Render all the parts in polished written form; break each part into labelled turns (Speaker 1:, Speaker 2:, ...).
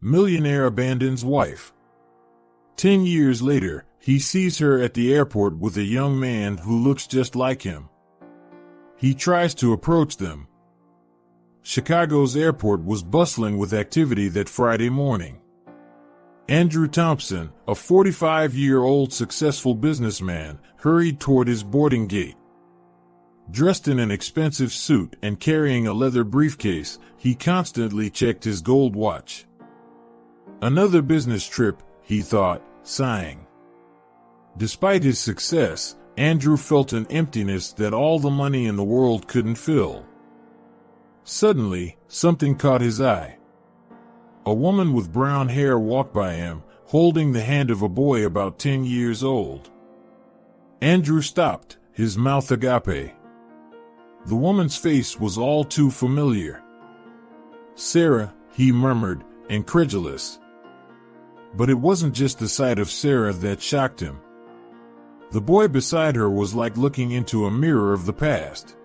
Speaker 1: Millionaire abandons wife. 10 years later, he sees her at the airport with a young man who looks just like him. He tries to approach them. Chicago's airport was bustling with activity that Friday morning. Andrew Thompson, a 45-year-old successful businessman, hurried toward his boarding gate. Dressed in an expensive suit and carrying a leather briefcase, he constantly checked his gold watch. Another business trip, he thought, sighing. Despite his success, Andrew felt an emptiness that all the money in the world couldn't fill. Suddenly, something caught his eye. A woman with brown hair walked by him, holding the hand of a boy about 10 years old. Andrew stopped, his mouth agape. The woman's face was all too familiar. "Sarah," he murmured, incredulous. But it wasn't just the sight of Sarah that shocked him. The boy beside her was like looking into a mirror of the past.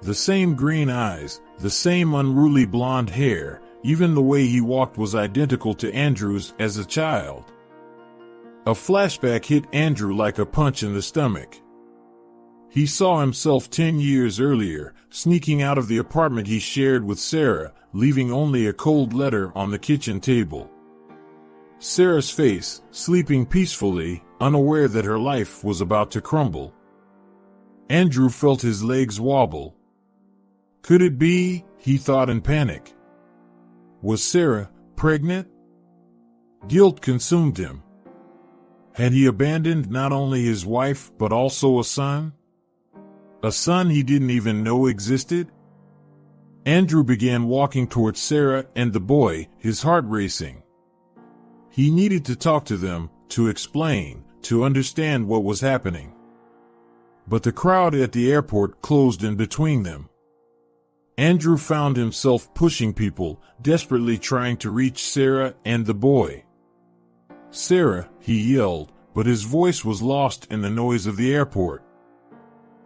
Speaker 1: The same green eyes, the same unruly blonde hair, even the way he walked was identical to Andrew's as a child. A flashback hit Andrew like a punch in the stomach. He saw himself 10 years earlier, sneaking out of the apartment he shared with Sarah, leaving only a cold letter on the kitchen table. Sarah's face, sleeping peacefully, unaware that her life was about to crumble. Andrew felt his legs wobble. Could it be, he thought in panic. Was Sarah pregnant? Guilt consumed him. Had he abandoned not only his wife but also a son? A son he didn't even know existed? Andrew began walking towards Sarah and the boy, his heart racing. He needed to talk to them, to explain, to understand what was happening. But the crowd at the airport closed in between them. Andrew found himself pushing people, desperately trying to reach Sarah and the boy. "Sarah," he yelled, but his voice was lost in the noise of the airport.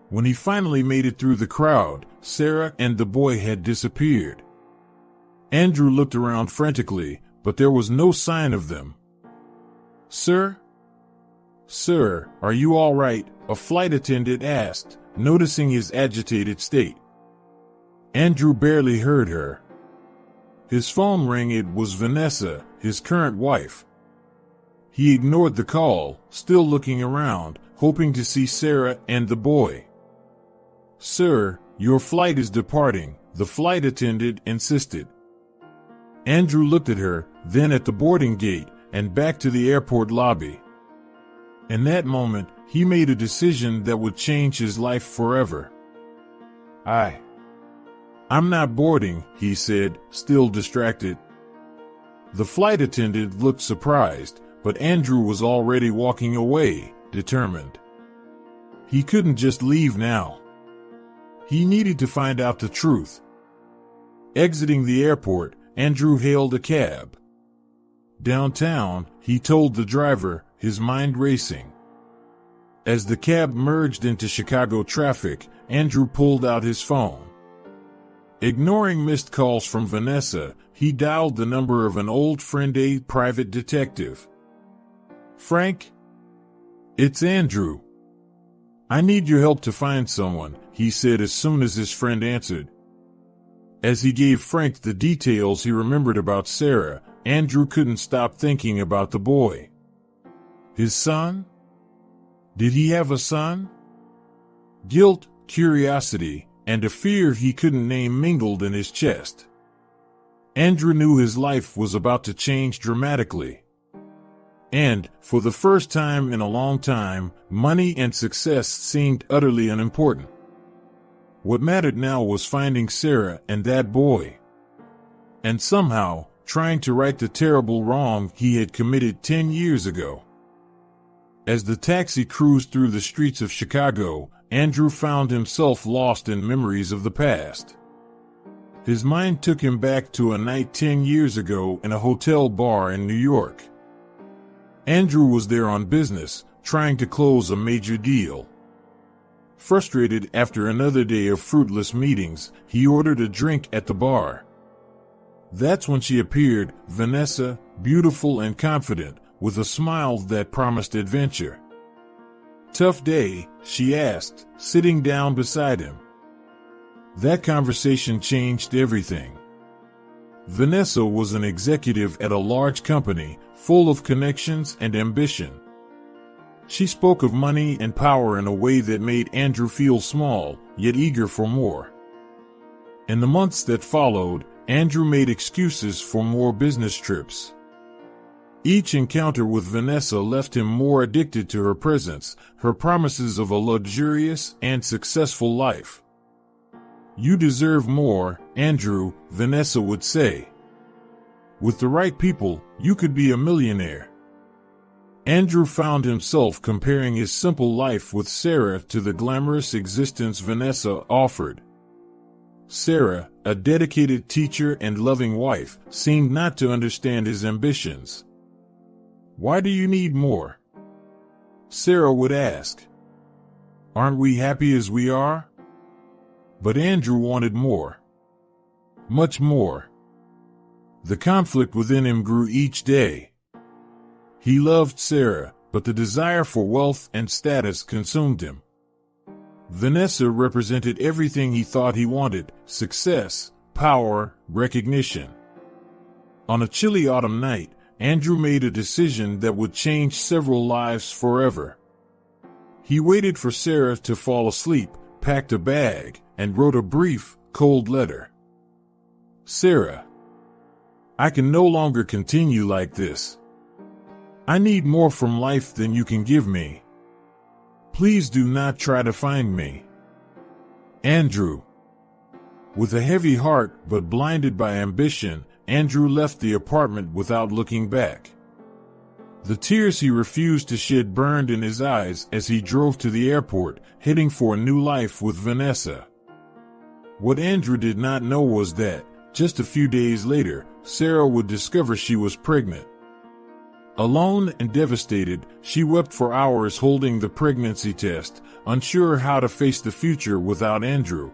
Speaker 1: When he finally made it through the crowd, Sarah and the boy had disappeared. Andrew looked around frantically, but there was no sign of them. "Sir? Sir, are you all right?" a flight attendant asked, noticing his agitated state. Andrew barely heard her. His phone rang. It was Vanessa, his current wife. He ignored the call, still looking around, hoping to see Sarah and the boy. "Sir, your flight is departing," the flight attendant insisted. Andrew looked at her, then at the boarding gate, and back to the airport lobby. In that moment, he made a decision that would change his life forever. I'm not boarding," he said, still distracted. The flight attendant looked surprised, but Andrew was already walking away, determined. He couldn't just leave now. He needed to find out the truth. Exiting the airport, Andrew hailed a cab. Downtown, he told the driver, his mind racing. As the cab merged into Chicago traffic, Andrew pulled out his phone. Ignoring missed calls from Vanessa, he dialed the number of an old friend, a private detective. "Frank? It's Andrew. I need your help to find someone," he said as soon as his friend answered. As he gave Frank the details he remembered about Sarah, Andrew couldn't stop thinking about the boy. His son? Did he have a son? Guilt, curiosity, and a fear he couldn't name mingled in his chest. Andrew knew his life was about to change dramatically. And, for the first time in a long time, money and success seemed utterly unimportant. What mattered now was finding Sarah and that boy. And somehow, trying to right the terrible wrong he had committed 10 years ago. As the taxi cruised through the streets of Chicago, Andrew found himself lost in memories of the past. His mind took him back to a night 10 years ago in a hotel bar in New York. Andrew was there on business, trying to close a major deal. Frustrated after another day of fruitless meetings, he ordered a drink at the bar. That's when she appeared, Vanessa, beautiful and confident, with a smile that promised adventure. "Tough day?" she asked, sitting down beside him. That conversation changed everything. Vanessa was an executive at a large company, full of connections and ambition. She spoke of money and power in a way that made Andrew feel small, yet eager for more. In the months that followed, Andrew made excuses for more business trips. Each encounter with Vanessa left him more addicted to her presence, her promises of a luxurious and successful life. "You deserve more, Andrew," Vanessa would say. "With the right people, you could be a millionaire." Andrew found himself comparing his simple life with Sarah to the glamorous existence Vanessa offered. Sarah, a dedicated teacher and loving wife, seemed not to understand his ambitions. "Why do you need more?" Sarah would ask. "Aren't we happy as we are?" But Andrew wanted more. Much more. The conflict within him grew each day. He loved Sarah, but the desire for wealth and status consumed him. Vanessa represented everything he thought he wanted: success, power, recognition. On a chilly autumn night, Andrew made a decision that would change several lives forever. He waited for Sarah to fall asleep, packed a bag, and wrote a brief, cold letter. "Sarah, I can no longer continue like this. I need more from life than you can give me. Please do not try to find me. Andrew." With a heavy heart but blinded by ambition, Andrew left the apartment without looking back. The tears he refused to shed burned in his eyes as he drove to the airport, heading for a new life with Vanessa. What Andrew did not know was that, just a few days later, Sarah would discover she was pregnant. Alone and devastated, she wept for hours holding the pregnancy test, unsure how to face the future without Andrew.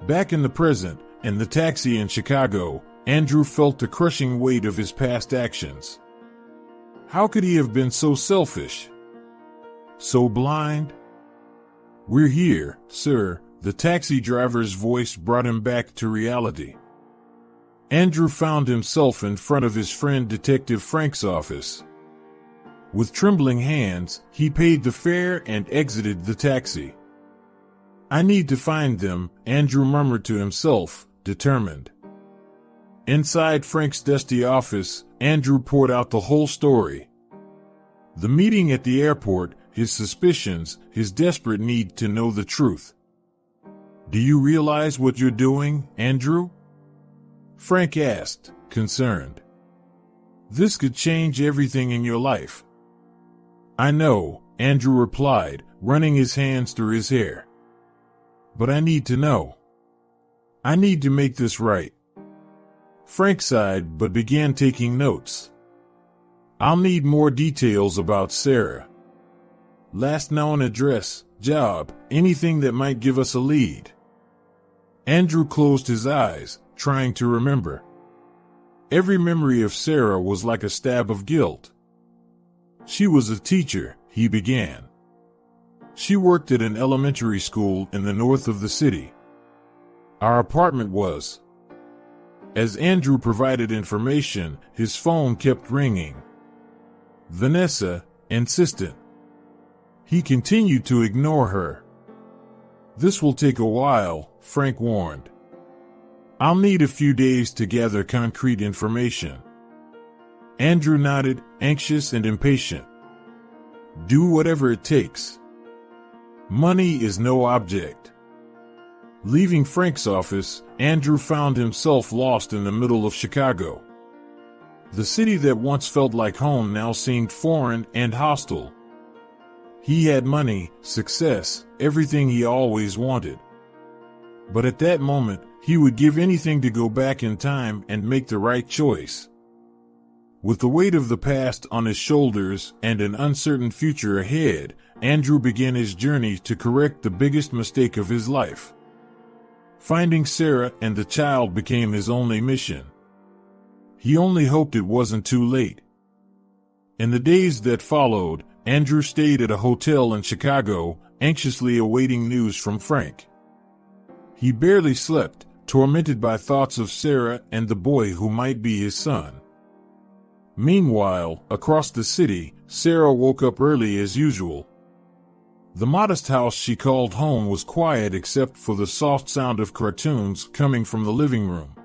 Speaker 1: Back in the present, in the taxi in Chicago, Andrew felt the crushing weight of his past actions. How could he have been so selfish? So blind? "We're here, sir," the taxi driver's voice brought him back to reality. Andrew found himself in front of his friend Detective Frank's office. With trembling hands, he paid the fare and exited the taxi. "I need to find them," Andrew murmured to himself, determined. Inside Frank's dusty office, Andrew poured out the whole story. The meeting at the airport, his suspicions, his desperate need to know the truth. "Do you realize what you're doing, Andrew?" Frank asked, concerned. "This could change everything in your life." "I know," Andrew replied, running his hands through his hair. "But I need to know. I need to make this right." Frank sighed but began taking notes. "I'll need more details about Sarah. Last known address, job, anything that might give us a lead." Andrew closed his eyes, trying to remember. Every memory of Sarah was like a stab of guilt. "She was a teacher," he began. "She worked at an elementary school in the north of the city. Our apartment was..." As Andrew provided information, his phone kept ringing. Vanessa, insistent. He continued to ignore her. "This will take a while," Frank warned. "I'll need a few days to gather concrete information." Andrew nodded, anxious and impatient. "Do whatever it takes. Money is no object." Leaving Frank's office, Andrew found himself lost in the middle of Chicago. The city that once felt like home now seemed foreign and hostile. He had money, success, everything he always wanted. But at that moment, he would give anything to go back in time and make the right choice. With the weight of the past on his shoulders and an uncertain future ahead, Andrew began his journey to correct the biggest mistake of his life. Finding Sarah and the child became his only mission. He only hoped it wasn't too late. In the days that followed, Andrew stayed at a hotel in Chicago, anxiously awaiting news from Frank. He barely slept, tormented by thoughts of Sarah and the boy who might be his son. Meanwhile, across the city, Sarah woke up early as usual. The modest house she called home was quiet except for the soft sound of cartoons coming from the living room.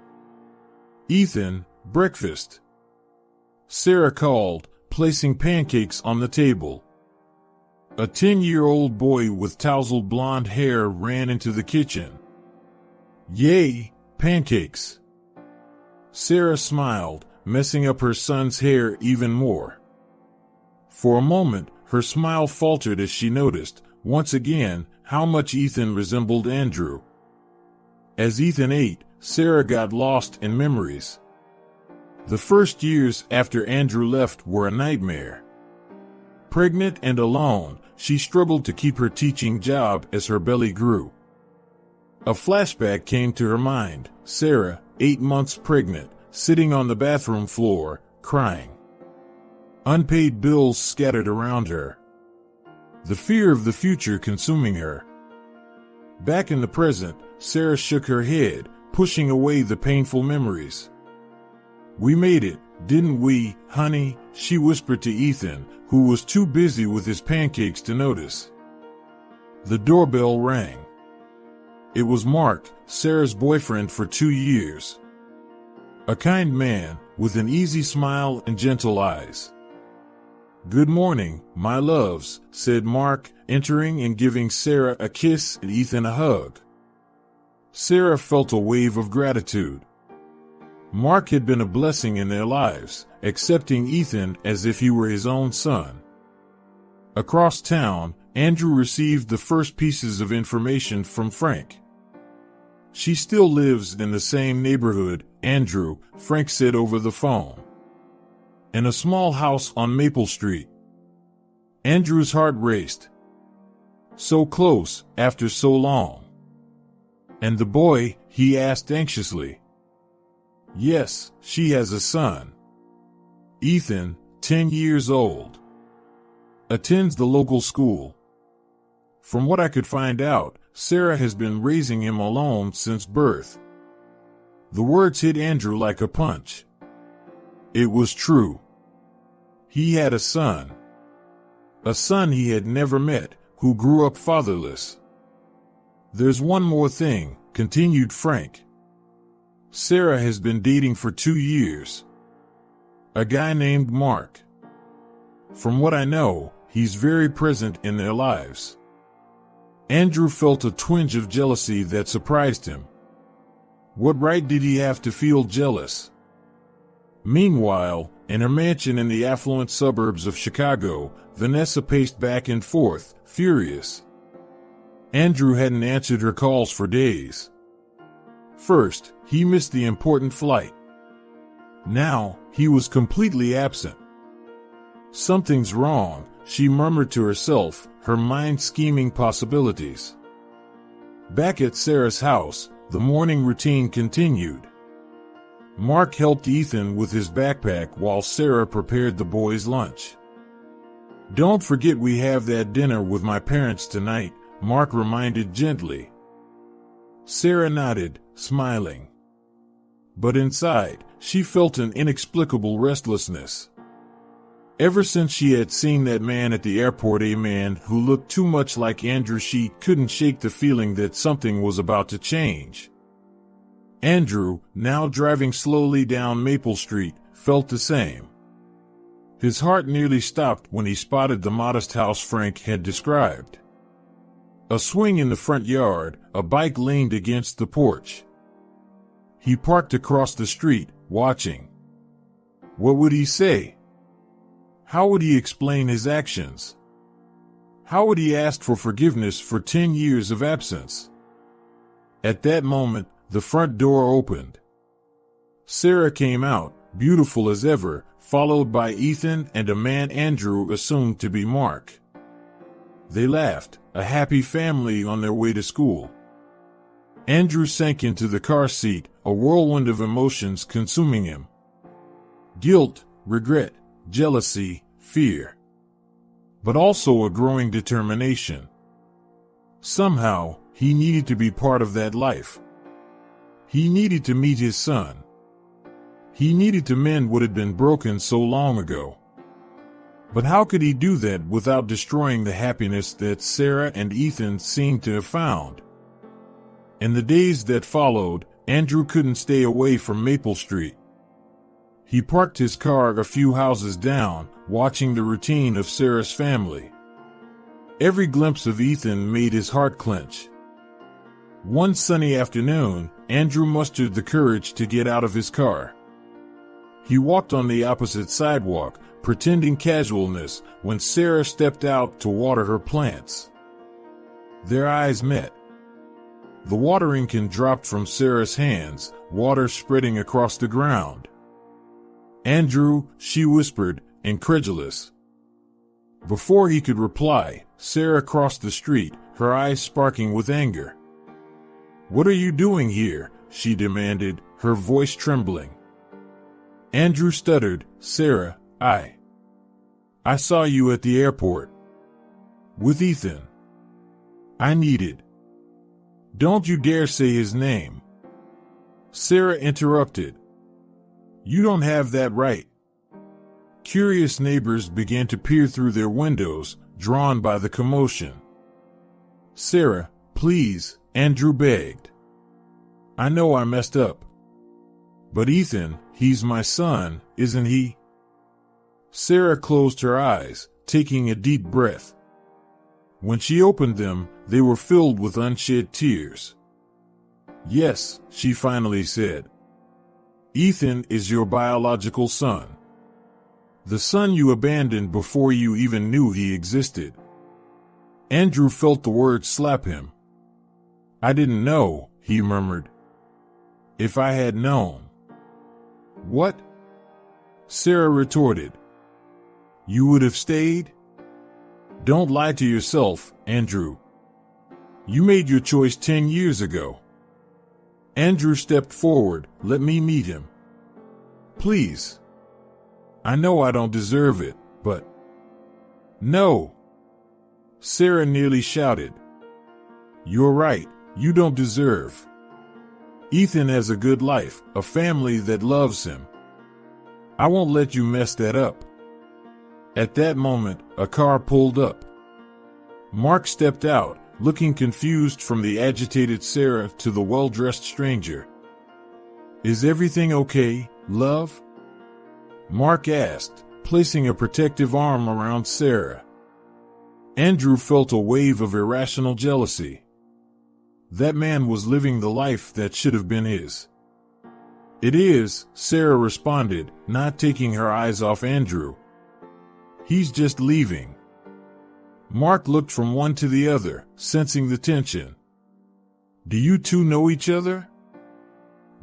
Speaker 1: "Ethan, breakfast," Sarah called, placing pancakes on the table. A 10-year-old boy with tousled blonde hair ran into the kitchen. "Yay, pancakes." Sarah smiled, messing up her son's hair even more. For a moment, her smile faltered as she noticed, once again, how much Ethan resembled Andrew. As Ethan ate, Sarah got lost in memories. The first years after Andrew left were a nightmare. Pregnant and alone, she struggled to keep her teaching job as her belly grew. A flashback came to her mind, Sarah, 8 months pregnant, sitting on the bathroom floor, crying. Unpaid bills scattered around her. The fear of the future consuming her. Back in the present, Sarah shook her head, pushing away the painful memories. "We made it, didn't we, honey?" she whispered to Ethan, who was too busy with his pancakes to notice. The doorbell rang. It was Mark, Sarah's boyfriend for 2 years. A kind man, with an easy smile and gentle eyes. "Good morning, my loves," said Mark, entering and giving Sarah a kiss and Ethan a hug. Sarah felt a wave of gratitude. Mark had been a blessing in their lives, accepting Ethan as if he were his own son. Across town, Andrew received the first pieces of information from Frank. "She still lives in the same neighborhood, Andrew," Frank said over the phone. "In a small house on Maple Street." Andrew's heart raced. So close, after so long. "And the boy?" he asked anxiously. "Yes, she has a son. Ethan, 10 years old. Attends the local school. From what I could find out, Sarah has been raising him alone since birth." The words hit Andrew like a punch. It was true. He had a son. A son he had never met, who grew up fatherless. "There's one more thing," continued Frank. "Sarah has been dating for 2 years. A guy named Mark. From what I know, he's very present in their lives." Andrew felt a twinge of jealousy that surprised him. What right did he have to feel jealous? Meanwhile, in her mansion in the affluent suburbs of Chicago, Vanessa paced back and forth, furious. Andrew hadn't answered her calls for days. First, he missed the important flight. Now, he was completely absent. "Something's wrong," she murmured to herself, her mind scheming possibilities. Back at Sarah's house, the morning routine continued. Mark helped Ethan with his backpack while Sarah prepared the boys' lunch. "Don't forget we have that dinner with my parents tonight," Mark reminded gently. Sarah nodded, smiling. But inside, she felt an inexplicable restlessness. Ever since she had seen that man at the airport, a man who looked too much like Andrew, she couldn't shake the feeling that something was about to change. Andrew, now driving slowly down Maple Street, felt the same. His heart nearly stopped when he spotted the modest house Frank had described. A swing in the front yard, a bike leaned against the porch. He parked across the street, watching. What would he say? How would he explain his actions? How would he ask for forgiveness for 10 years of absence? At that moment, the front door opened. Sarah came out, beautiful as ever, followed by Ethan and a man Andrew assumed to be Mark. They laughed, a happy family on their way to school. Andrew sank into the car seat, a whirlwind of emotions consuming him. guilt, regret, jealousy, fear, but also a growing determination. Somehow, he needed to be part of that life. He needed to meet his son. He needed to mend what had been broken so long ago. But how could he do that without destroying the happiness that Sarah and Ethan seemed to have found? In the days that followed, Andrew couldn't stay away from Maple Street. He parked his car a few houses down, watching the routine of Sarah's family. Every glimpse of Ethan made his heart clench. One sunny afternoon, Andrew mustered the courage to get out of his car. He walked on the opposite sidewalk, pretending casualness, when Sarah stepped out to water her plants. Their eyes met. The watering can dropped from Sarah's hands, water spreading across the ground. "Andrew," she whispered, incredulous. Before he could reply, Sarah crossed the street, her eyes sparking with anger. "What are you doing here?" she demanded, her voice trembling. Andrew stuttered, "Sarah, I saw you at the airport. With Ethan. I needed." "Don't you dare say his name." Sarah interrupted. "You don't have that right." Curious neighbors began to peer through their windows, drawn by the commotion. "Sarah, please," Andrew begged. "I know I messed up. But Ethan, he's my son, isn't he?" Sarah closed her eyes, taking a deep breath. When she opened them, they were filled with unshed tears. "Yes," she finally said. "Ethan is your biological son. The son you abandoned before you even knew he existed." Andrew felt the words slap him. "I didn't know," he murmured. "If I had known." "What?" Sarah retorted. "You would have stayed?" "Don't lie to yourself, Andrew. You made your choice 10 years ago." Andrew stepped forward. "Let me meet him. Please. I know I don't deserve it, but—" "No!" Sarah nearly shouted. "You're right, you don't deserve. Ethan has a good life, a family that loves him. I won't let you mess that up." At that moment, a car pulled up. Mark stepped out, looking confused from the agitated Sarah to the well-dressed stranger. "Is everything okay, love?" Mark asked, placing a protective arm around Sarah. Andrew felt a wave of irrational jealousy. That man was living the life that should have been his. "It is," Sarah responded, not taking her eyes off Andrew. "He's just leaving." Mark looked from one to the other, sensing the tension. "Do you two know each other?"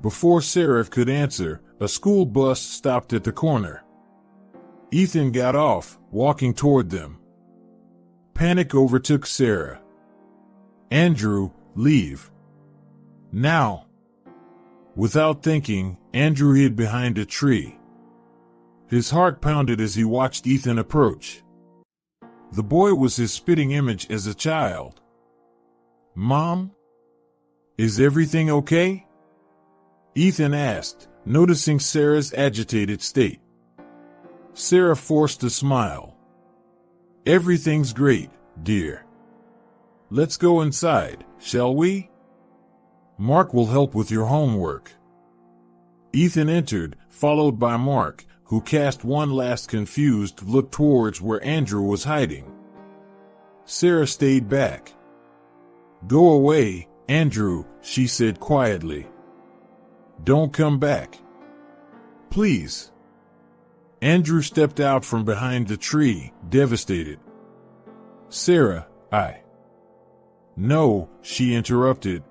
Speaker 1: Before Sarah could answer, a school bus stopped at the corner. Ethan got off, walking toward them. Panic overtook Sarah. "Andrew, leave. Now." Without thinking, Andrew hid behind a tree. His heart pounded as he watched Ethan approach. The boy was his spitting image as a child. "Mom? Is everything okay?" Ethan asked, noticing Sarah's agitated state. Sarah forced a smile. "Everything's great, dear. Let's go inside, shall we? Mark will help with your homework." Ethan entered, followed by Mark, who cast one last confused look towards where Andrew was hiding. Sarah stayed back. "Go away, Andrew," she said quietly. "Don't come back. Please." Andrew stepped out from behind the tree, devastated. "Sarah, No," she interrupted.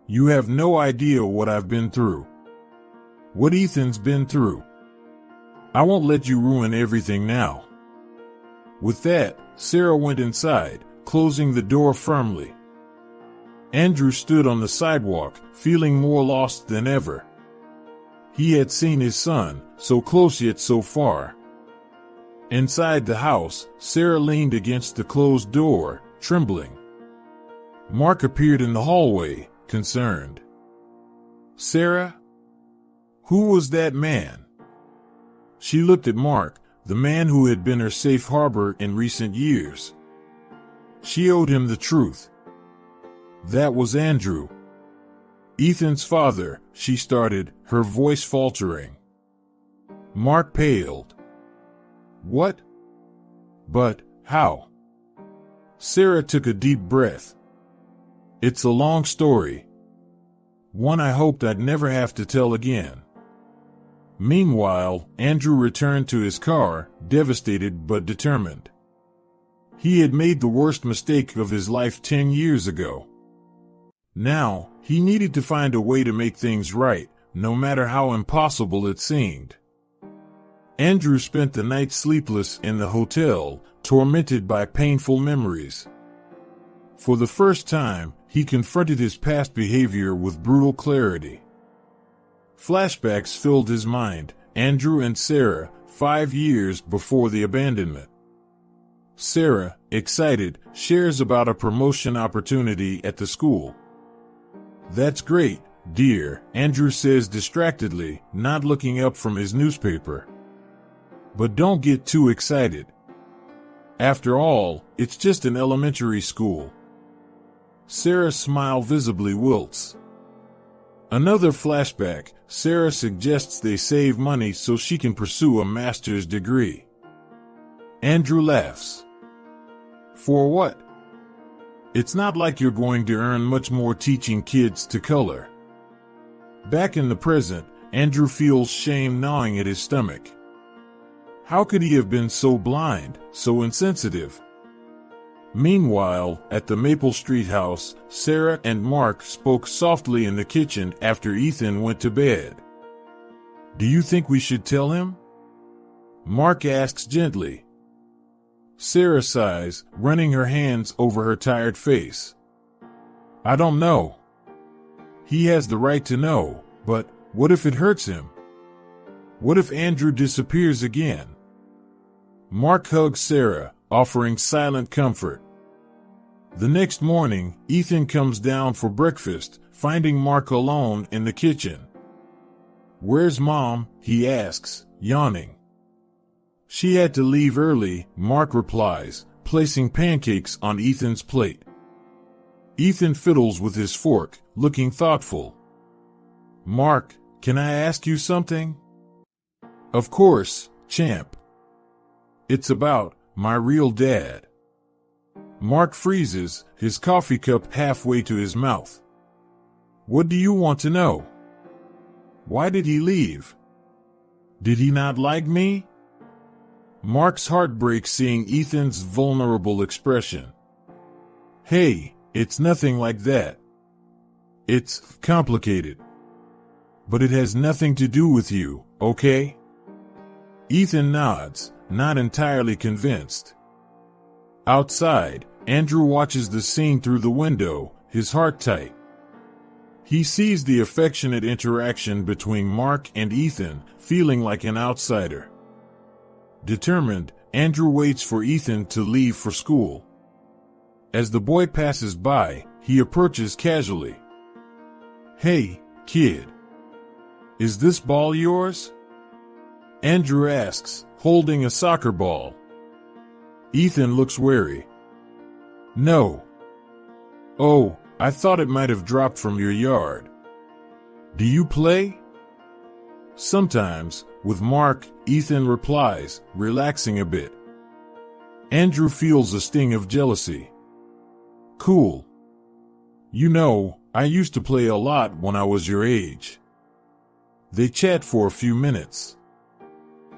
Speaker 1: "You have no idea what I've been through. What Ethan's been through. I won't let you ruin everything now." With that, Sarah went inside, closing the door firmly. Andrew stood on the sidewalk, feeling more lost than ever. He had seen his son, so close yet so far. Inside the house, Sarah leaned against the closed door, trembling. Mark appeared in the hallway, concerned. "Sarah? Who was that man?" She looked at Mark, the man who had been her safe harbor in recent years. She owed him the truth. That was Andrew. "Ethan's father," she started, her voice faltering. Mark paled. "What? But how?" Sarah took a deep breath. "It's a long story. One I hoped I'd never have to tell again." Meanwhile, Andrew returned to his car, devastated but determined. He had made the worst mistake of his life 10 years ago. Now, he needed to find a way to make things right, no matter how impossible it seemed. Andrew spent the night sleepless in the hotel, tormented by painful memories. For the first time, he confronted his past behavior with brutal clarity. Flashbacks filled his mind, Andrew and Sarah, 5 years before the abandonment. Sarah, excited, shares about a promotion opportunity at the school. "That's great, dear," Andrew says distractedly, not looking up from his newspaper. "But don't get too excited. After all, it's just an elementary school." Sarah's smile visibly wilts. Another flashback, Sarah suggests they save money so she can pursue a master's degree. Andrew laughs. "For what? It's not like you're going to earn much more teaching kids to color." Back in the present, Andrew feels shame gnawing at his stomach. How could he have been so blind, so insensitive? Meanwhile, at the Maple Street house, Sarah and Mark spoke softly in the kitchen after Ethan went to bed. "Do you think we should tell him?" Mark asks gently. Sarah sighs, running her hands over her tired face. "I don't know. He has the right to know, but what if it hurts him? What if Andrew disappears again?" Mark hugs Sarah, offering silent comfort. The next morning, Ethan comes down for breakfast, finding Mark alone in the kitchen. "Where's Mom?" he asks, yawning. "She had to leave early," Mark replies, placing pancakes on Ethan's plate. Ethan fiddles with his fork, looking thoughtful. "Mark, can I ask you something?" "Of course, champ." "It's about my real dad." Mark freezes, his coffee cup halfway to his mouth. "What do you want to know? Why did he leave? Did he not like me?" Mark's heart breaks seeing Ethan's vulnerable expression. "Hey, it's nothing like that. It's complicated. But it has nothing to do with you, okay?" Ethan nods, not entirely convinced. Outside, Andrew watches the scene through the window, his heart tight. He sees the affectionate interaction between Mark and Ethan, feeling like an outsider. Determined, Andrew waits for Ethan to leave for school. As the boy passes by, he approaches casually. "Hey, kid. Is this ball yours?" Andrew asks, holding a soccer ball. Ethan looks wary. "No." "Oh, I thought it might have dropped from your yard. Do you play?" "Sometimes," with Mark, Ethan replies, relaxing a bit. Andrew feels a sting of jealousy. "Cool. You know, I used to play a lot when I was your age." They chat for a few minutes.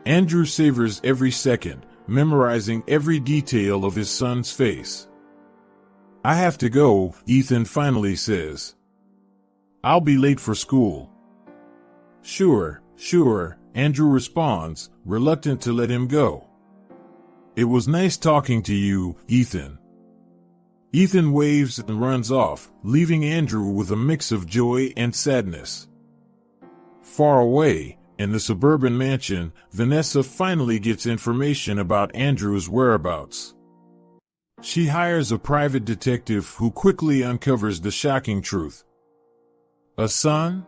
Speaker 1: Andrew savors every second, memorizing every detail of his son's face. "I have to go," Ethan finally says. "I'll be late for school." Sure, Andrew responds, reluctant to let him go. "It was nice talking to you, Ethan." Ethan waves and runs off, leaving Andrew with a mix of joy and sadness. Far away, in the suburban mansion, Vanessa finally gets information about Andrew's whereabouts. She hires a private detective who quickly uncovers the shocking truth. A son?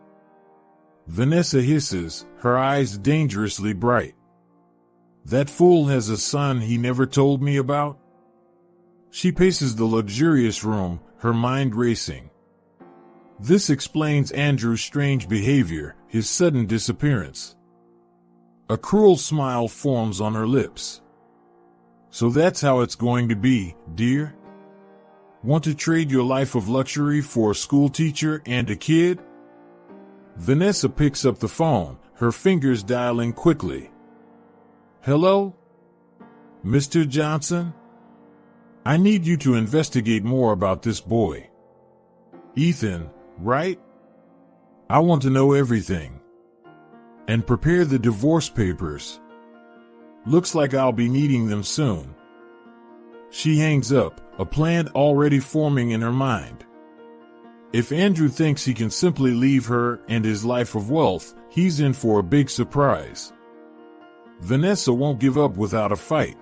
Speaker 1: Vanessa hisses, her eyes dangerously bright. That fool has a son he never told me about? She paces the luxurious room, her mind racing. This explains Andrew's strange behavior, his sudden disappearance. A cruel smile forms on her lips. So that's how it's going to be, dear? Want to trade your life of luxury for a school teacher and a kid? Vanessa picks up the phone, her fingers dialing quickly. Hello? Mr. Johnson? I need you to investigate more about this boy. Ethan, right? I want to know everything. And prepare the divorce papers. Looks like I'll be needing them soon. She hangs up, a plan already forming in her mind. If Andrew thinks he can simply leave her and his life of wealth, he's in for a big surprise. Vanessa won't give up without a fight.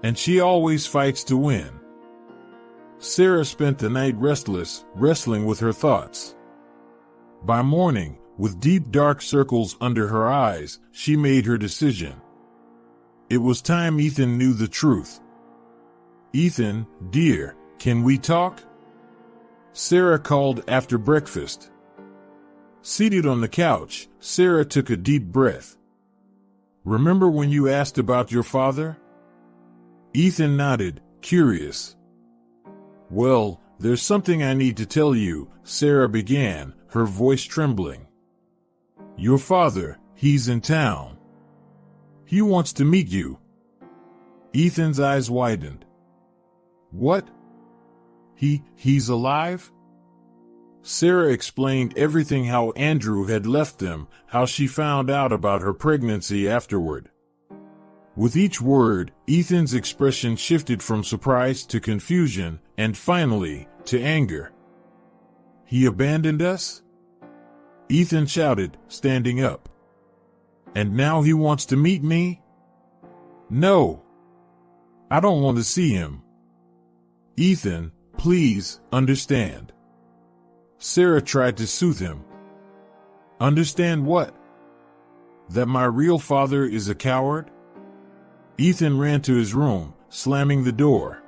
Speaker 1: And she always fights to win. Sarah spent the night restless, wrestling with her thoughts. By morning, with deep dark circles under her eyes, she made her decision. It was time Ethan knew the truth. Ethan, dear, can we talk? Sarah called after breakfast. Seated on the couch, Sarah took a deep breath. Remember when you asked about your father? Ethan nodded, curious. Well, there's something I need to tell you, Sarah began, her voice trembling. Your father, he's in town. He wants to meet you. Ethan's eyes widened. What? He's alive? Sarah explained everything how Andrew had left them, how she found out about her pregnancy afterward. With each word, Ethan's expression shifted from surprise to confusion, and finally, to anger. He abandoned us? Ethan shouted, standing up. And now he wants to meet me? No. I don't want to see him. Ethan, please, understand. Sarah tried to soothe him. Understand what? That my real father is a coward? Ethan ran to his room, slamming the door.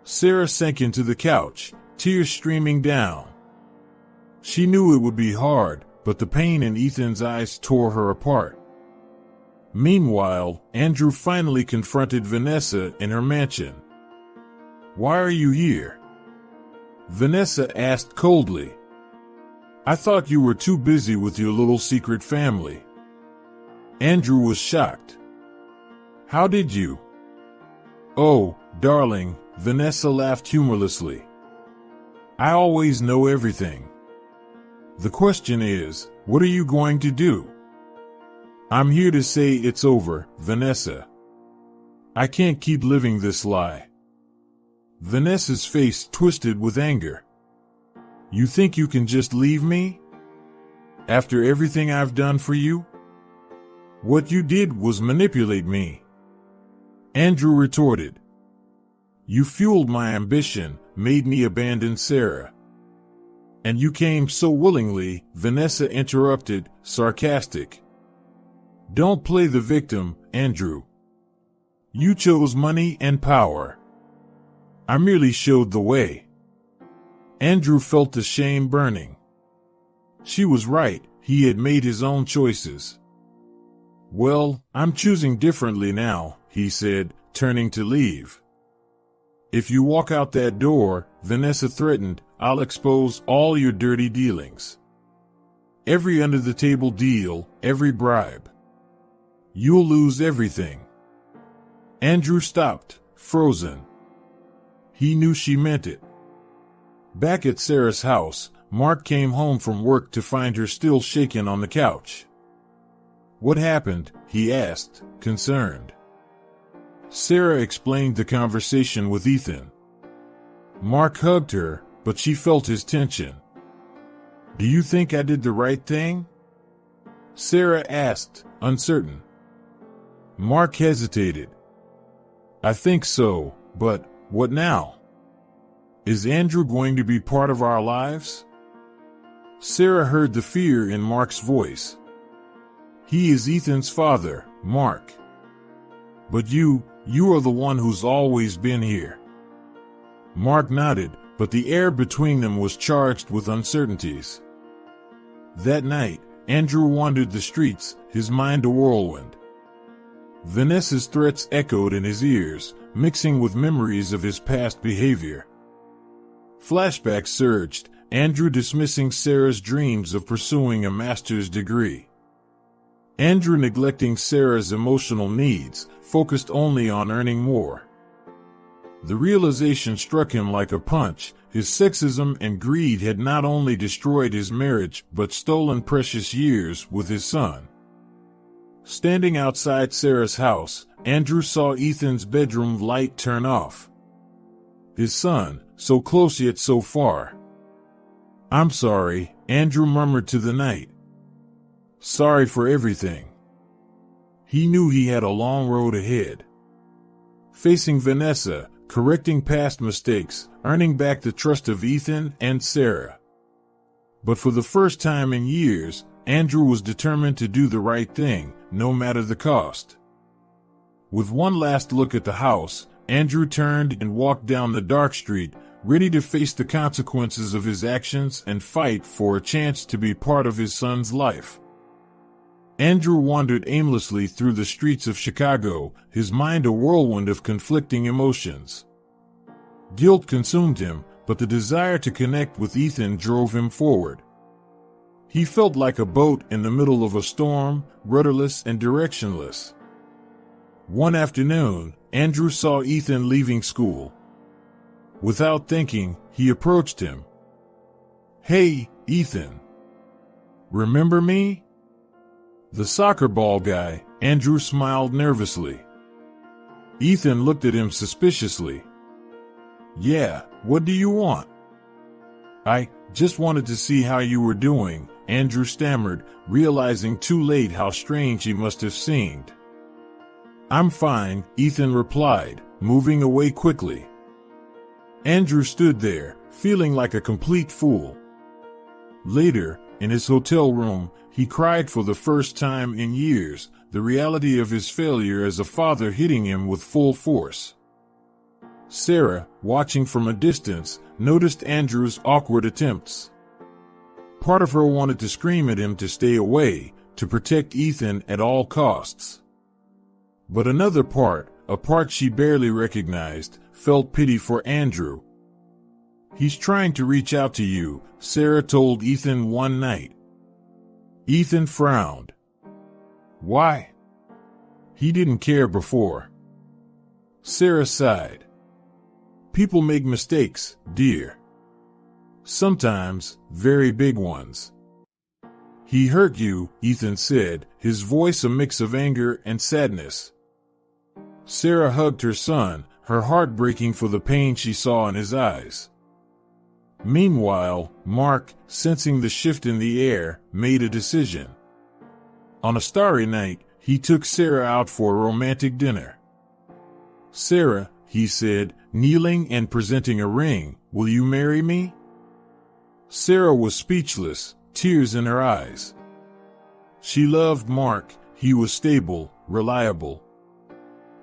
Speaker 1: Sarah sank into the couch, tears streaming down. She knew it would be hard, but the pain in Ethan's eyes tore her apart. Meanwhile, Andrew finally confronted Vanessa in her mansion. Why are you here? Vanessa asked coldly. I thought you were too busy with your little secret family. Andrew was shocked. How did you? Oh, darling, Vanessa laughed humorlessly. I always know everything. The question is, what are you going to do? I'm here to say it's over, Vanessa. I can't keep living this lie. Vanessa's face twisted with anger. You think you can just leave me? After everything I've done for you? What you did was manipulate me. Andrew retorted. You fueled my ambition, made me abandon Sarah. And you came so willingly, Vanessa interrupted, sarcastic. Don't play the victim, Andrew. You chose money and power. I merely showed the way. Andrew felt the shame burning. She was right, he had made his own choices. Well, I'm choosing differently now, he said, turning to leave. If you walk out that door, Vanessa threatened, I'll expose all your dirty dealings. Every under-the-table deal, every bribe. You'll lose everything. Andrew stopped, frozen. He knew she meant it. Back at Sarah's house, Mark came home from work to find her still shaken on the couch. What happened? He asked, concerned. Sarah explained the conversation with Ethan. Mark hugged her, but she felt his tension. Do you think I did the right thing? Sarah asked, uncertain. Mark hesitated. I think so, but what now? Is Andrew going to be part of our lives? Sarah heard the fear in Mark's voice. He is Ethan's father, Mark. But you are the one who's always been here. Mark nodded, but the air between them was charged with uncertainties. That night, Andrew wandered the streets, his mind a whirlwind. Vanessa's threats echoed in his ears, mixing with memories of his past behavior. Flashbacks surged, Andrew dismissing Sarah's dreams of pursuing a master's degree. Andrew neglecting Sarah's emotional needs, focused only on earning more. The realization struck him like a punch. His sexism and greed had not only destroyed his marriage but stolen precious years with his son. Standing outside Sarah's house, Andrew saw Ethan's bedroom light turn off. His son, so close yet so far. I'm sorry, Andrew murmured to the night. Sorry for everything. He knew he had a long road ahead. Facing Vanessa, correcting past mistakes, earning back the trust of Ethan and Sarah. But for the first time in years, Andrew was determined to do the right thing, no matter the cost. With one last look at the house, Andrew turned and walked down the dark street, ready to face the consequences of his actions and fight for a chance to be part of his son's life. Andrew wandered aimlessly through the streets of Chicago, his mind a whirlwind of conflicting emotions. Guilt consumed him, but the desire to connect with Ethan drove him forward. He felt like a boat in the middle of a storm, rudderless and directionless. One afternoon, Andrew saw Ethan leaving school. Without thinking, he approached him. Hey, Ethan. Remember me? The soccer ball guy, Andrew smiled nervously. Ethan looked at him suspiciously. Yeah, what do you want? I just wanted to see how you were doing, Andrew stammered, realizing too late how strange he must have seemed. I'm fine, Ethan replied, moving away quickly. Andrew stood there, feeling like a complete fool. Later, in his hotel room, he cried for the first time in years, the reality of his failure as a father hitting him with full force. Sarah, watching from a distance, noticed Andrew's awkward attempts. Part of her wanted to scream at him to stay away, to protect Ethan at all costs. But another part, a part she barely recognized, felt pity for Andrew. He's trying to reach out to you, Sarah told Ethan one night. Ethan frowned. Why? He didn't care before. Sarah sighed. People make mistakes, dear. Sometimes, very big ones. He hurt you, Ethan said, his voice a mix of anger and sadness. Sarah hugged her son, her heart breaking for the pain she saw in his eyes. Meanwhile, Mark, sensing the shift in the air, made a decision. On a starry night, he took Sarah out for a romantic dinner. Sarah, he said, kneeling and presenting a ring, will you marry me? Sarah was speechless, tears in her eyes. She loved Mark, he was stable, reliable.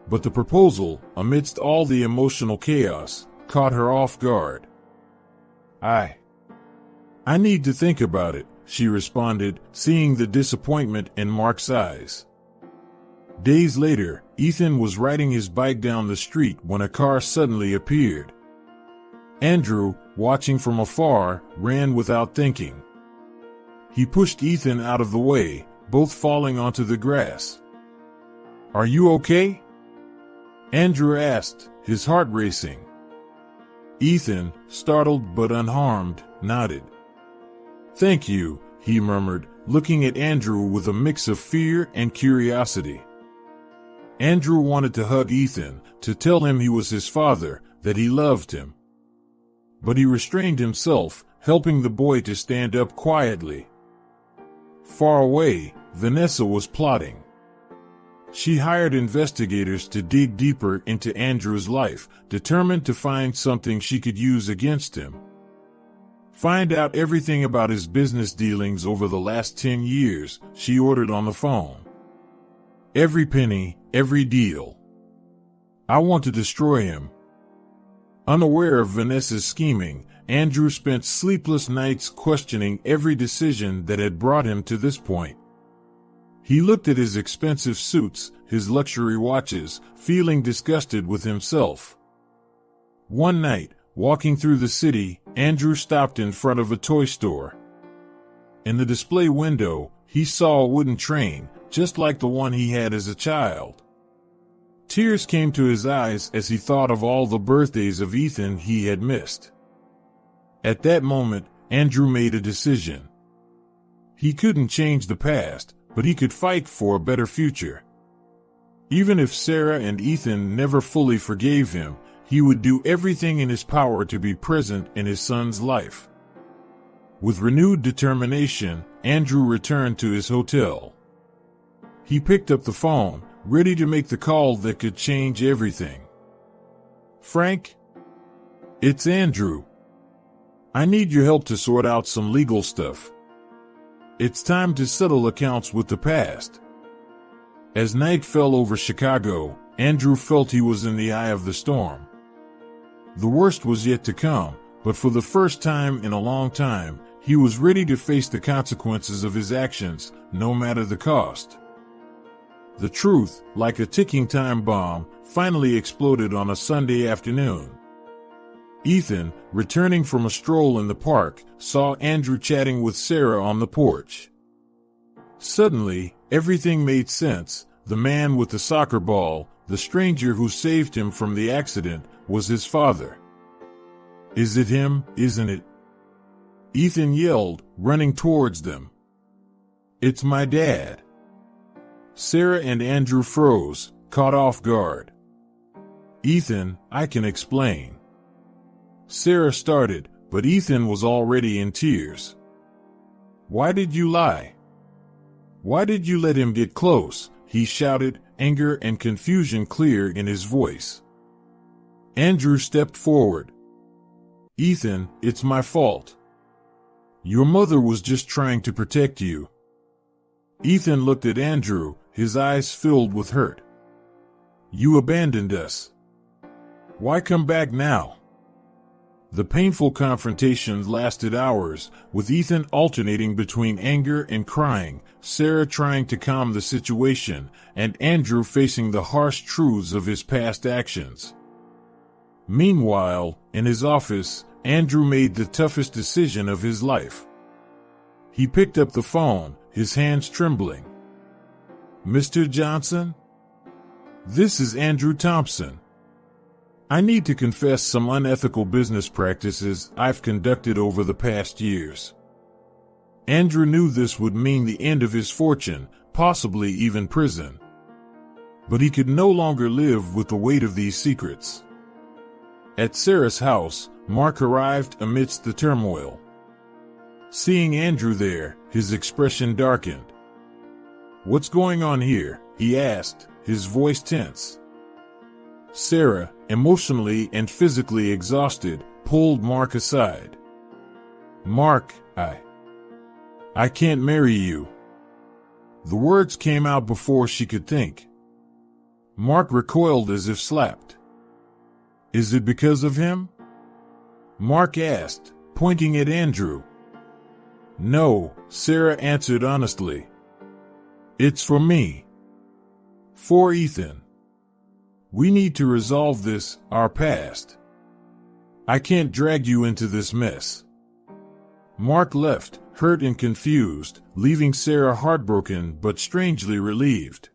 Speaker 1: But the proposal, amidst all the emotional chaos, caught her off guard. I need to think about it, she responded, seeing the disappointment in Mark's eyes. Days later, Ethan was riding his bike down the street when a car suddenly appeared. Andrew, watching from afar, ran without thinking. He pushed Ethan out of the way, both falling onto the grass. Are you okay? Andrew asked, his heart racing. Ethan, startled but unharmed, nodded. Thank you, he murmured, looking at Andrew with a mix of fear and curiosity. Andrew wanted to hug Ethan, to tell him he was his father, that he loved him. But he restrained himself, helping the boy to stand up quietly. Far away, Vanessa was plotting. She hired investigators to dig deeper into Andrew's life, determined to find something she could use against him. Find out everything about his business dealings over the last 10 years, she ordered on the phone. Every penny, every deal. I want to destroy him. Unaware of Vanessa's scheming, Andrew spent sleepless nights questioning every decision that had brought him to this point. He looked at his expensive suits, his luxury watches, feeling disgusted with himself. One night, walking through the city, Andrew stopped in front of a toy store. In the display window, he saw a wooden train, just like the one he had as a child. Tears came to his eyes as he thought of all the birthdays of Ethan he had missed. At that moment, Andrew made a decision. He couldn't change the past, but he could fight for a better future. Even if Sarah and Ethan never fully forgave him, he would do everything in his power to be present in his son's life. With renewed determination, Andrew returned to his hotel. He picked up the phone, ready to make the call that could change everything. "Frank? It's Andrew. I need your help to sort out some legal stuff. It's time to settle accounts with the past." As night fell over Chicago, Andrew felt he was in the eye of the storm. The worst was yet to come, but for the first time in a long time, he was ready to face the consequences of his actions, no matter the cost. The truth, like a ticking time bomb, finally exploded on a Sunday afternoon. Ethan, returning from a stroll in the park, saw Andrew chatting with Sarah on the porch. Suddenly, everything made sense. The man with the soccer ball, the stranger who saved him from the accident, was his father. "Is it him, isn't it?" Ethan yelled, running towards them. "It's my dad." Sarah and Andrew froze, caught off guard. "Ethan, I can explain." Sarah started, but Ethan was already in tears. "Why did you lie? Why did you let him get close?" he shouted, anger and confusion clear in his voice. Andrew stepped forward. "Ethan, it's my fault. Your mother was just trying to protect you." Ethan looked at Andrew, his eyes filled with hurt. "You abandoned us. Why come back now?" The painful confrontation lasted hours, with Ethan alternating between anger and crying, Sarah trying to calm the situation, and Andrew facing the harsh truths of his past actions. Meanwhile, in his office, Andrew made the toughest decision of his life. He picked up the phone, his hands trembling. "Mr. Johnson? This is Andrew Thompson. I need to confess some unethical business practices I've conducted over the past years." Andrew knew this would mean the end of his fortune, possibly even prison. But he could no longer live with the weight of these secrets. At Sarah's house, Mark arrived amidst the turmoil. Seeing Andrew there, his expression darkened. "What's going on here?" he asked, his voice tense. Sarah, emotionally and physically exhausted, pulled Mark aside. "Mark, I can't marry you." The words came out before she could think. Mark recoiled as if slapped. "Is it because of him?" Mark asked, pointing at Andrew. "No," Sarah answered honestly. "It's for me. For Ethan. We need to resolve this, our past. I can't drag you into this mess." Mark left, hurt and confused, leaving Sarah heartbroken but strangely relieved.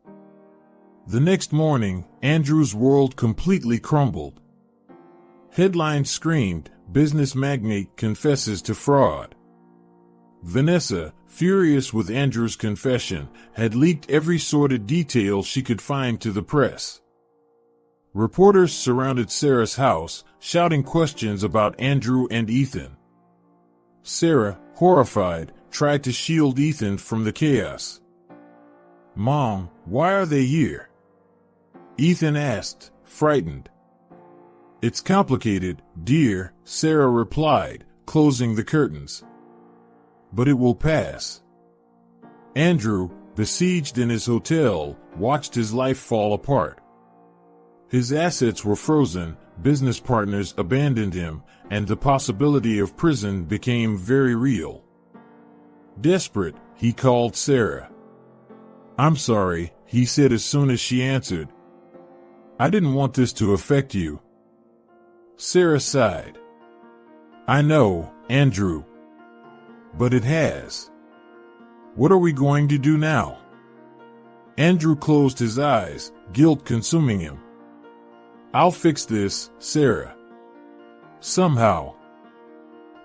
Speaker 1: The next morning, Andrew's world completely crumbled. Headlines screamed, "Business magnate confesses to fraud." Vanessa, furious with Andrew's confession, had leaked every sordid detail she could find to the press. Reporters surrounded Sarah's house, shouting questions about Andrew and Ethan. Sarah, horrified, tried to shield Ethan from the chaos. Mom, why are they here? Ethan asked, frightened. It's complicated, dear, Sarah replied, closing the curtains. But it will pass. Andrew, besieged in his hotel, watched his life fall apart. His assets were frozen, business partners abandoned him, and the possibility of prison became very real. Desperate, he called Sarah. I'm sorry, he said as soon as she answered. I didn't want this to affect you. Sarah sighed. I know, Andrew. But it has. What are we going to do now? Andrew closed his eyes, guilt consuming him. I'll fix this, Sarah. Somehow.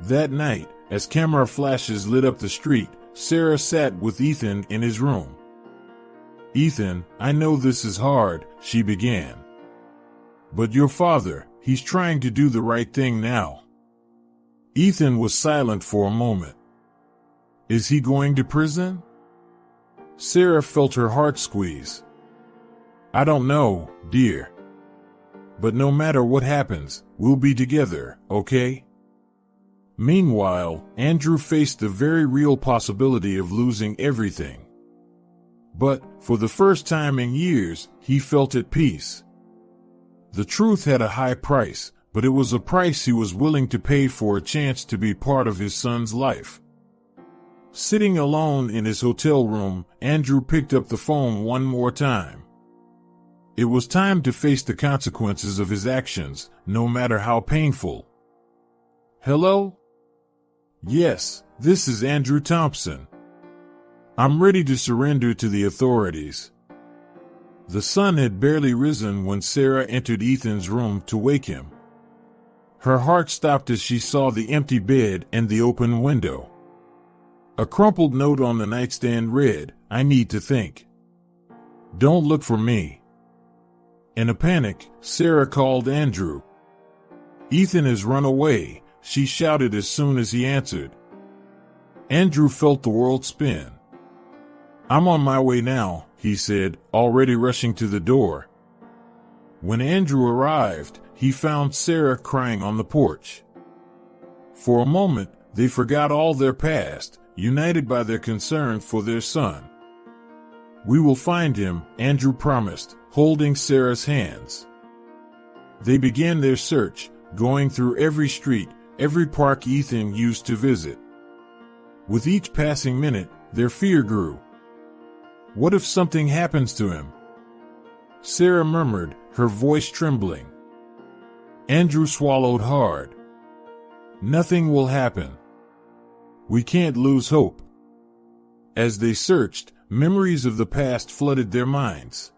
Speaker 1: That night, as camera flashes lit up the street, Sarah sat with Ethan in his room. Ethan, I know this is hard, she began. But your father, he's trying to do the right thing now. Ethan was silent for a moment. Is he going to prison? Sarah felt her heart squeeze. I don't know, dear. But no matter what happens, we'll be together, okay? Meanwhile, Andrew faced the very real possibility of losing everything. But, for the first time in years, he felt at peace. The truth had a high price, but it was a price he was willing to pay for a chance to be part of his son's life. Sitting alone in his hotel room, Andrew picked up the phone one more time. It was time to face the consequences of his actions, no matter how painful. Hello? Yes, this is Andrew Thompson. I'm ready to surrender to the authorities. The sun had barely risen when Sarah entered Ethan's room to wake him. Her heart stopped as she saw the empty bed and the open window. A crumpled note on the nightstand read, I need to think. Don't look for me. In a panic, Sarah called Andrew. Ethan has run away, she shouted as soon as he answered. Andrew felt the world spin. I'm on my way now, he said, already rushing to the door. When Andrew arrived, he found Sarah crying on the porch. For a moment, they forgot all their past, united by their concern for their son. We will find him, Andrew promised, holding Sarah's hands. They began their search, going through every street, every park Ethan used to visit. With each passing minute, their fear grew. What if something happens to him? Sarah murmured, her voice trembling. Andrew swallowed hard. Nothing will happen. We can't lose hope. As they searched, memories of the past flooded their minds.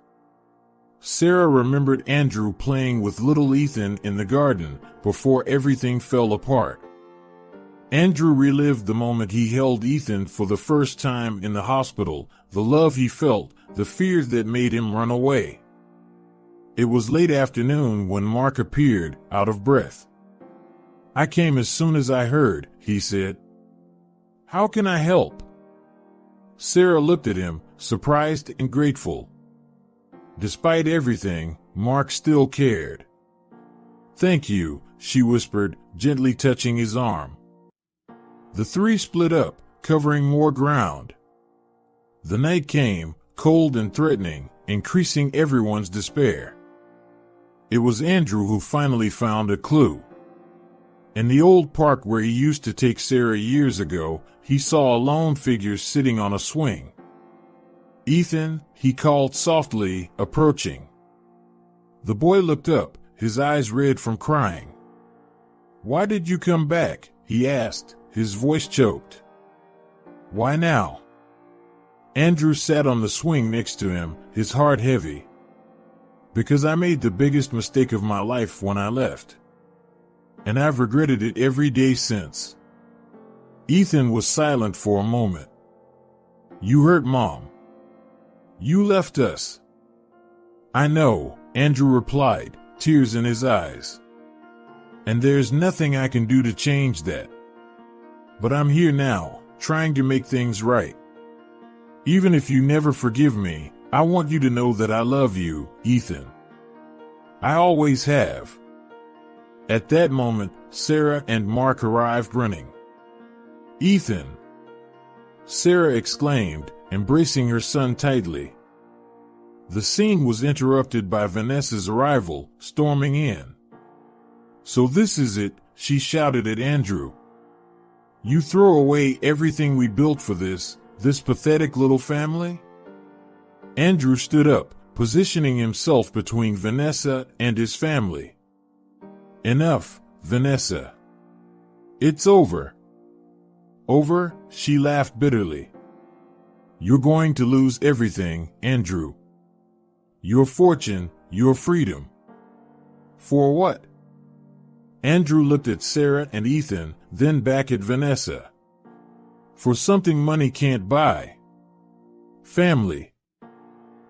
Speaker 1: Sarah remembered Andrew playing with little Ethan in the garden before everything fell apart. Andrew relived the moment he held Ethan for the first time in the hospital, the love he felt, the fears that made him run away. It was late afternoon when Mark appeared, out of breath. I came as soon as I heard, he said. How can I help? Sarah looked at him, surprised and grateful. Despite everything, Mark still cared. Thank you, she whispered, gently touching his arm. The three split up, covering more ground. The night came, cold and threatening, increasing everyone's despair. It was Andrew who finally found a clue. In the old park where he used to take Sarah years ago, he saw a lone figure sitting on a swing. Ethan, he called softly, approaching. The boy looked up, his eyes red from crying. Why did you come back? He asked, his voice choked. Why now? Andrew sat on the swing next to him, his heart heavy. Because I made the biggest mistake of my life when I left. And I've regretted it every day since. Ethan was silent for a moment. You hurt Mom. You left us. I know, Andrew replied, tears in his eyes. And there's nothing I can do to change that. But I'm here now, trying to make things right. Even if you never forgive me, I want you to know that I love you, Ethan. I always have. At that moment, Sarah and Mark arrived running. Ethan! Sarah exclaimed, embracing her son tightly. The scene was interrupted by Vanessa's arrival, storming in. So this is it, she shouted at Andrew. You throw away everything we built for this pathetic little family? Andrew stood up, positioning himself between Vanessa and his family. Enough, Vanessa. It's over. Over? She laughed bitterly. You're going to lose everything, Andrew. Your fortune, your freedom. For what? Andrew looked at Sarah and Ethan, then back at Vanessa. For something money can't buy. Family.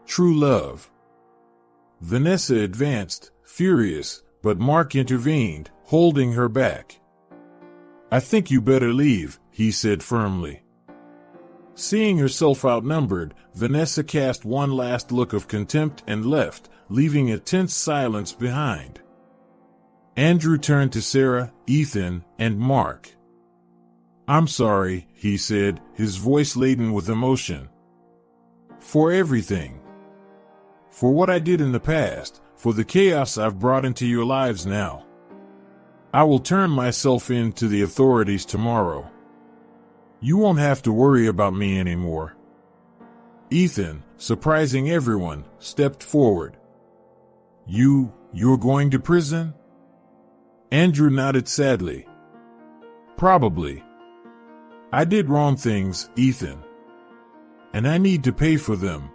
Speaker 1: True love. Vanessa advanced, furious, but Mark intervened, holding her back. I think you better leave, he said firmly. Seeing herself outnumbered, Vanessa cast one last look of contempt and left, leaving a tense silence behind. Andrew turned to Sarah, Ethan, and Mark. I'm sorry, he said, his voice laden with emotion. For everything. For what I did in the past, for the chaos I've brought into your lives now. I will turn myself in to the authorities tomorrow. You won't have to worry about me anymore. Ethan, surprising everyone, stepped forward. You're going to prison? Andrew nodded sadly. Probably. I did wrong things, Ethan. And I need to pay for them.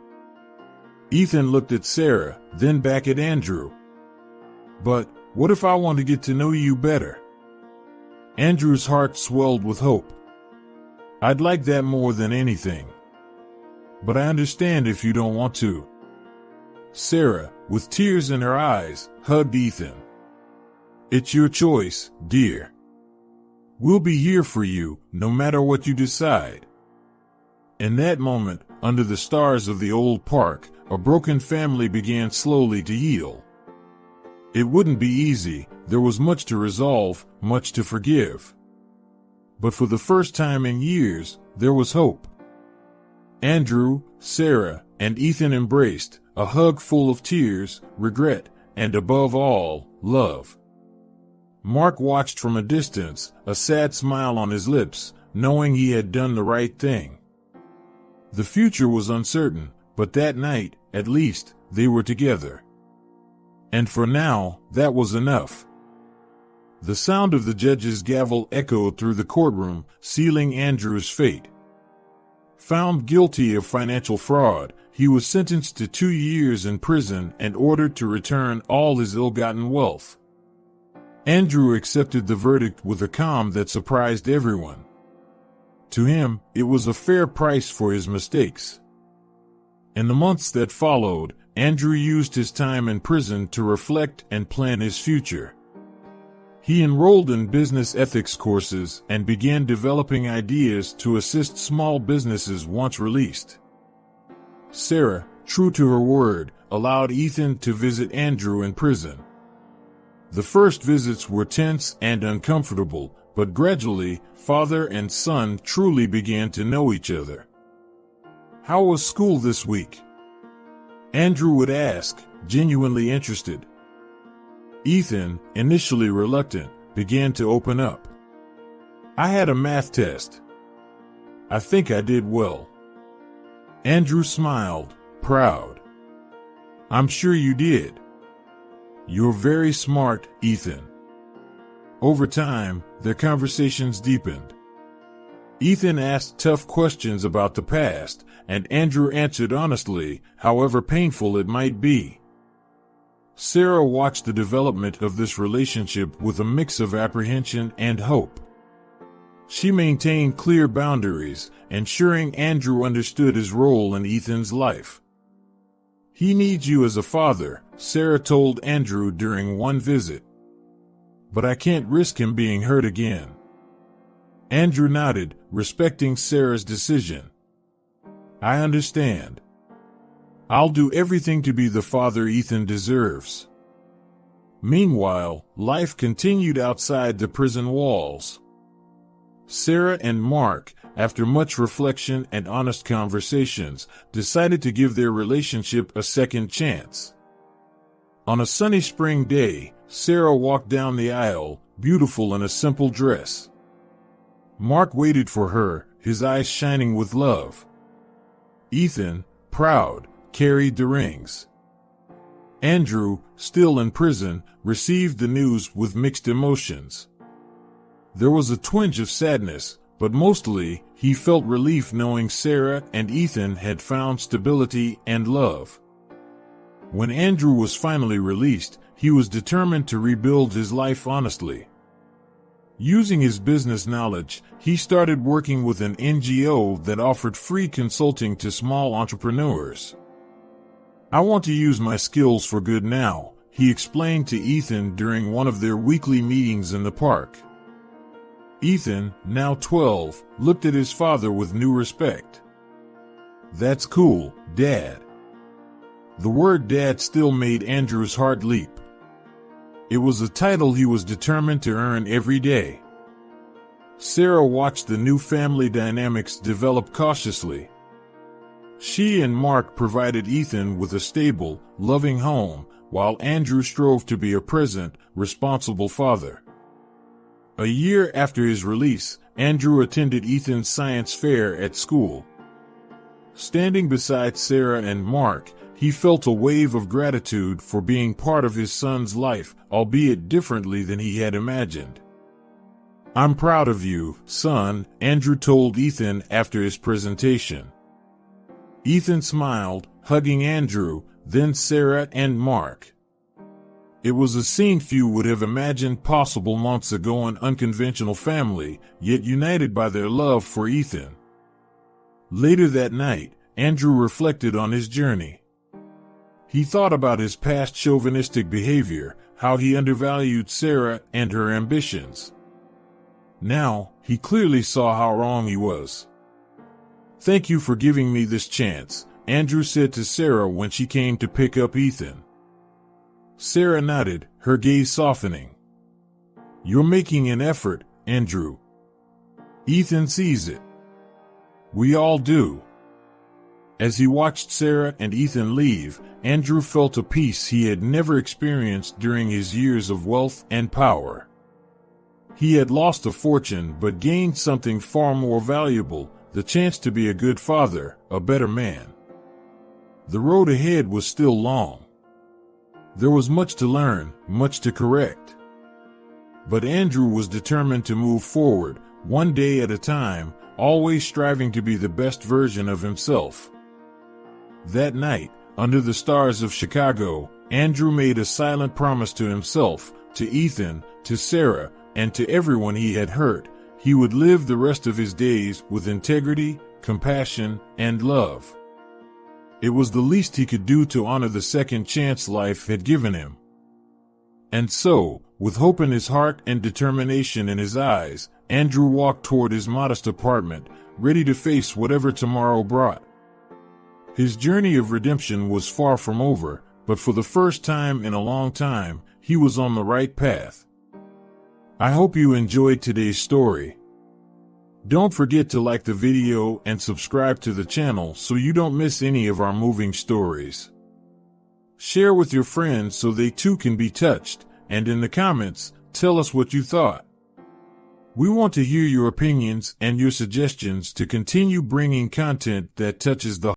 Speaker 1: Ethan looked at Sarah, then back at Andrew. But what if I want to get to know you better? Andrew's heart swelled with hope. I'd like that more than anything. But I understand if you don't want to. Sarah, with tears in her eyes, hugged Ethan. It's your choice, dear. We'll be here for you, no matter what you decide. In that moment, under the stars of the old park, a broken family began slowly to heal. It wouldn't be easy, there was much to resolve, much to forgive. But for the first time in years, there was hope. Andrew, Sarah, and Ethan embraced, a hug full of tears, regret, and above all, love. Mark watched from a distance, a sad smile on his lips, knowing he had done the right thing. The future was uncertain, but that night, at least, they were together. And for now, that was enough. The sound of the judge's gavel echoed through the courtroom, sealing Andrew's fate. Found guilty of financial fraud, he was sentenced to 2 years in prison and ordered to return all his ill-gotten wealth. Andrew accepted the verdict with a calm that surprised everyone. To him, it was a fair price for his mistakes. In the months that followed, Andrew used his time in prison to reflect and plan his future. He enrolled in business ethics courses and began developing ideas to assist small businesses once released. Sarah, true to her word, allowed Ethan to visit Andrew in prison. The first visits were tense and uncomfortable, but gradually, father and son truly began to know each other. How was school this week? Andrew would ask, genuinely interested. Ethan, initially reluctant, began to open up. I had a math test. I think I did well. Andrew smiled, proud. I'm sure you did. You're very smart, Ethan. Over time, their conversations deepened. Ethan asked tough questions about the past, and Andrew answered honestly, however painful it might be. Sarah watched the development of this relationship with a mix of apprehension and hope. She maintained clear boundaries, ensuring Andrew understood his role in Ethan's life. He needs you as a father, Sarah told Andrew during one visit. But I can't risk him being hurt again. Andrew nodded, respecting Sarah's decision. I understand. I'll do everything to be the father Ethan deserves. Meanwhile, life continued outside the prison walls. Sarah and Mark, after much reflection and honest conversations, decided to give their relationship a second chance. On a sunny spring day, Sarah walked down the aisle, beautiful in a simple dress. Mark waited for her, his eyes shining with love. Ethan, proud, carried the rings. Andrew, still in prison, received the news with mixed emotions. There was a twinge of sadness, but mostly, he felt relief knowing Sarah and Ethan had found stability and love. When Andrew was finally released, he was determined to rebuild his life honestly. Using his business knowledge, he started working with an NGO that offered free consulting to small entrepreneurs. I want to use my skills for good now, he explained to Ethan during one of their weekly meetings in the park. Ethan, now 12, looked at his father with new respect. That's cool, Dad. The word Dad still made Andrew's heart leap. It was a title he was determined to earn every day. Sarah watched the new family dynamics develop cautiously. She and Mark provided Ethan with a stable, loving home, while Andrew strove to be a present, responsible father. A year after his release, Andrew attended Ethan's science fair at school. Standing beside Sarah and Mark, he felt a wave of gratitude for being part of his son's life, albeit differently than he had imagined. I'm proud of you, son, Andrew told Ethan after his presentation. Ethan smiled, hugging Andrew, then Sarah and Mark. It was a scene few would have imagined possible months ago in an unconventional family, yet united by their love for Ethan. Later that night, Andrew reflected on his journey. He thought about his past chauvinistic behavior, how he undervalued Sarah and her ambitions. Now, he clearly saw how wrong he was. Thank you for giving me this chance, Andrew said to Sarah when she came to pick up Ethan. Sarah nodded, her gaze softening. You're making an effort, Andrew. Ethan sees it. We all do. As he watched Sarah and Ethan leave, Andrew felt a peace he had never experienced during his years of wealth and power. He had lost a fortune but gained something far more valuable, the chance to be a good father, a better man. The road ahead was still long. There was much to learn, much to correct. But Andrew was determined to move forward, one day at a time, always striving to be the best version of himself. That night, under the stars of Chicago, Andrew made a silent promise to himself, to Ethan, to Sarah, and to everyone he had hurt. He would live the rest of his days with integrity, compassion, and love. It was the least he could do to honor the second chance life had given him. And so, with hope in his heart and determination in his eyes, Andrew walked toward his modest apartment, ready to face whatever tomorrow brought. His journey of redemption was far from over, but for the first time in a long time, he was on the right path. I hope you enjoyed today's story. Don't forget to like the video and subscribe to the channel so you don't miss any of our moving stories. Share with your friends so they too can be touched, and in the comments, tell us what you thought. We want to hear your opinions and your suggestions to continue bringing content that touches the